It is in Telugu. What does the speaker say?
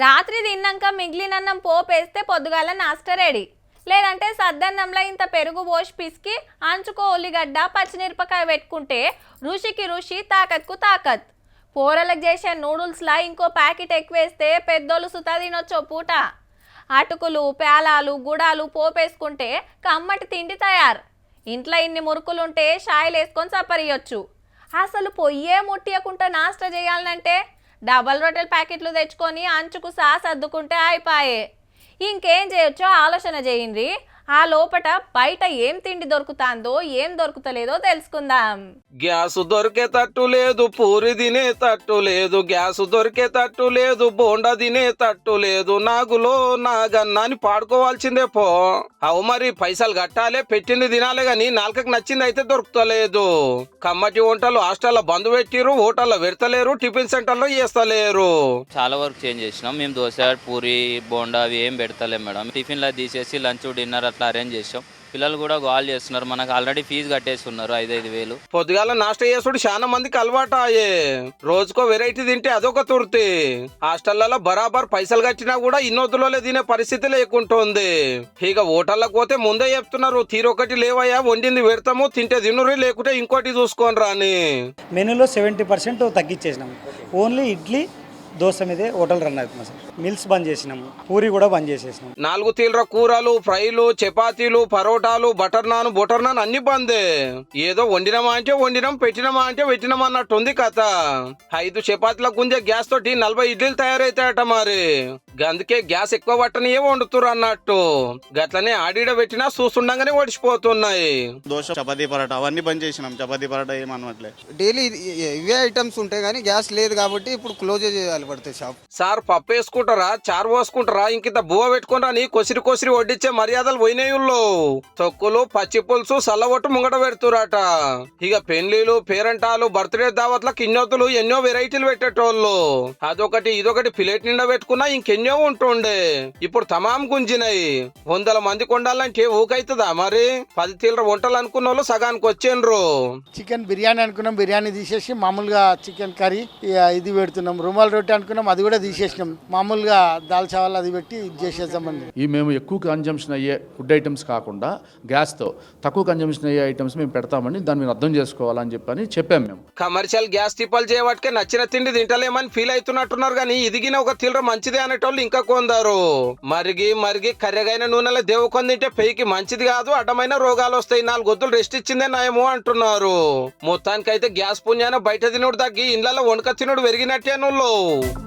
రాత్రి తిన్నాక మిగిలినన్నం పోపేస్తే పొద్దుగాల నాస్ట రెడీ. లేదంటే సద్దన్నంలో ఇంత పెరుగు పోసి పిసికి అంచుకో ఉల్లిగడ్డ పచ్చిమిరపకాయ పెట్టుకుంటే రుచికి రుచి తాకత్కు తాకత్. పోరలకు చేసే నూడిల్స్లా ఇంకో ప్యాకెట్ ఎక్కువేస్తే పెద్దోళ్ళు సుతా తినొచ్చో పూట. అటుకులు పేలాలు గుడాలు పోపేసుకుంటే కమ్మటి తిండి తయారు. ఇంట్లో ఇన్ని మురుకులుంటే షాయిలు వేసుకొని సపరియొచ్చు. అసలు పొయ్యే ముట్టియకుండా నాస్ట చేయాలంటే డబల్ రొట్టెల ప్యాకెట్లు తెచ్చుకొని అంచుకు సాస్ అద్దుకుంటే అయిపాయే. ఇంకేం చేయొచ్చో ఆలోచన చేయండి. ఆ లోపట బయట ఏం తిండి దొరుకుతాందో ఏం దొరుకుతలేదో తెలుసుకుందాం. గ్యాస్ దొరికేటట్టు లేదు, పూరి తినేటట్టు లేదు, గ్యాస్ దొరికేటట్టు లేదు, బోండా తినేటట్టు లేదు, నాగులో నాగన్నాని పాడుకోవాల్సిందే పో. అవు మరి పైసలు కట్టాలే, పెట్టింది తినాలే గాని నాలుకకి నచ్చింది అయితే దొరుకుతలేదు. కమ్మటి వంటలు హాస్టల్లో బంద్ పెట్టిరు, హోటల్లో పెడతలేరు, టిఫిన్ సెంటర్లో చేస్తలేరు. చాలా వరకు చేంజ్ చేసినాం మేము. దోశ పూరి బోండా అవి ఏం పెడతలేం మేడం. టిఫిన్లో తీసేసి లంచ్ డిన్నర్ అట్లా అరేంజ్ చేసాం. పిల్లలు కూడా కాల్ చేస్తున్నారు, మనకు ఆల్రెడీ ఫీజు కట్టేస్తున్నారు 5,000. పొద్దుగాల నాష్ట చేసుడు చాలా మందికి అలవాటు అయ్యే. రోజుకో వెరైటీ తింటే అదొక తుర్తి. హాస్టళ్లలో బరాబర్ పైసలు కట్టినా కూడా ఇన్నొద్దులో తినే పరిస్థితి లేకుంటుంది. ఇక హోటళ్ళకు పోతే ముందే చెప్తున్నారు, తీరొకటి లేవయ్యా, వండింది పెడతాము, తింటే తినురి, లేకుంటే ఇంకోటి చూసుకోని రాని. మెనూలో 70% తగ్గించేసినాం. ఓన్లీ ఇడ్లీ దోశ మీదే హోటల్ రన్ అవుతుంది సార్. మిల్స్ బంద్ చేసినాము, పూరి కూడా బంద్ చేసేసినాం. 4 తీవ్ర కూరలు, ఫ్రైలు, చపాతీలు, పరోటాలు, బటర్ నాన్ అన్ని బందే. ఏదో వండినమా అంటే వండినాం, పెట్టినమా అంటే పెట్టినామా అన్నట్టు ఉంది కథ. 5 చపాతీల గుంజే గ్యాస్ తోటి 40 ఇడ్లీలు తయారైతాయట మరి. అందుకే గ్యాస్ ఎక్కువ పట్టనియే వండుతురు అన్నట్టు. గట్లనే ఆడిడ పెట్టినా చూస్తుండగానే ఓడిచిపోతున్నాయి. దోశ, చపాతీ, పరోటా అవన్నీ బంద్ చేసినాం. చపాతీ పరోటా ఏమనట్లే. డైలీ ఇవే ఐటమ్స్ ఉంటాయి కానీ గ్యాస్ లేదు కాబట్టి ఇప్పుడు క్లోజ్ చేయాలి పడుతుంది షాప్. సార్ పప్పు వేసుకుంటారా, చారు పోసుకుంటారా, ఇంకింత బువ్వ పెట్టుకుంటారా అని కొసిరి వడ్డించే మర్యాదలు పోయినాయుల్లో. తొక్కులు, పచ్చి పులుసు, సల్లవొట్టు ముంగట పెడుతురాట. ఇక పెళ్లిలు, పేరంటాలు, బర్త్డే దావత్లకు ఇన్నొత్తులు ఎన్నో వెరైటీలు పెట్టేటోళ్ళు. అదొకటి ఇదొకటి ప్లేట్ నిండా పెట్టుకున్నా ఇంకెన్నో ఉంటుండే. ఇప్పుడు తమాం గుంజినాయి. 100 మంది కొండాలంటే ఊకైతుందా మరి? 10 తీవ్ర వంటలు అనుకున్న వాళ్ళు సగానికి వచ్చేండ్రు. చికెన్ బిర్యానీ అనుకున్నాం, బిర్యానీ తీసేసి మామూలుగా చికెన్ కర్రీ ఇది పెడుతున్నాం. రుమాల్ రొట్టె అనుకున్నాం, అది కూడా తీసేసినాం. మామూలుగా దాల్ చావల్ అది పెట్టి చేసేద్దామండి. ఈ మేము ఎక్కువ కన్జంప్షన్ అయ్యే ఫుడ్ ఐటమ్స్ కాకుండా గ్యాస్తో తక్కువ కన్జంప్షన్ అయ్యే ఐటమ్స్ మేము పెడతామని దాన్ని మీరు అర్థం చేసుకోవాలని చెప్పాము మేము. కమర్షియల్ గ్యాస్ తిప్పలు చేయబట్టే నచ్చిన తిండి తింటలేమని ఫీల్ అవుతున్నట్టున్నారు కానీ ఇదిగిన ఒక తీవ్ర మంచిదే అనేటోళ్ళు ఇంకా కొందరు. మరిగి కర్రెగైన నూనెలో దేవుకొని తింటే పెయికి మంచిది కాదు, అడ్డమైన రోగాలు వస్తాయి, 4 గొద్దులు రెస్ట్ ఇచ్చిందే నయము అంటున్నారు. మొత్తానికైతే గ్యాస్ పుణ్యాన బయట తినుడు తగ్గి ఇండ్లలో వండుక తినుడు పెరిగినట్టే నువ్వు.